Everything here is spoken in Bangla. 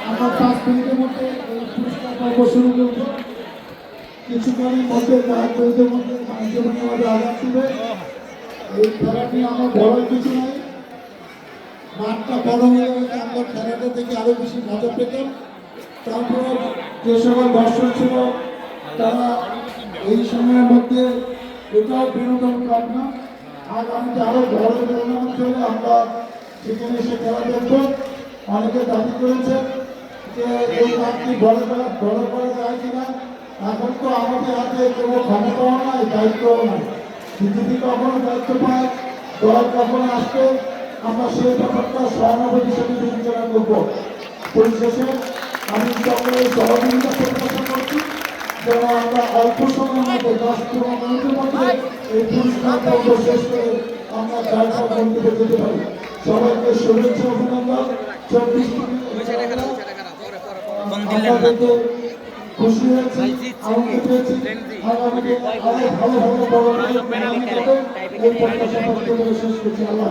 আমরা 5 মিনিটের মধ্যে পুরস্কার পর্ব শুরু করব। কিছুক্ষণের মধ্যে কয়েকজনের মধ্যে আন্দোলনভাবে আঘাত দিবে। এই খেলা নিয়ে আমার বলার কিছু নাই। মাঠটা বড় হয়ে গেছে, আমরা খেলাটা থেকে আরো বেশি মজা পেতাম। তারপরে যে সকল দর্শক ছিল তারা এই সময়ের মধ্যে এটাও বিনোদন কাজ না, আগামীতে আরো বড় টুর্নামেন্ট হলে আমরা সেখানে এসে খেলা দেখবো। অনেকে দাবি করেছে যে এই মাঠটি বড় করা যায় কিনা। এখন তো আমাদের হাতে কোনো ক্ষমতাও নাই, দায়িত্বও নাই। যদি কখনো দায়িত্ব পায়, দল কখনো আসবে, আমরা সেই ব্যাপারটা সহানুভূতির সাথে বিবেচনা করবো। পরিশেষে আমি সকলের সহযোগিতা প্রত্যাশা করছি যেন আমরা অল্প সময়ের মধ্যে 10-15 মিনিটের মধ্যে এই পুরস্কার পর্ব শেষ করে আমরা তারপর গন্তব্যে যেতে পারি। সবাইকে শুভেচ্ছা অভিনন্দন। 24 খুশি হয়েছি, আনন্দ পেয়েছি। আগামীতে আরো ভালো ভালো বড় এই প্রত্যাশা শেষ করছি। আল্লাহ।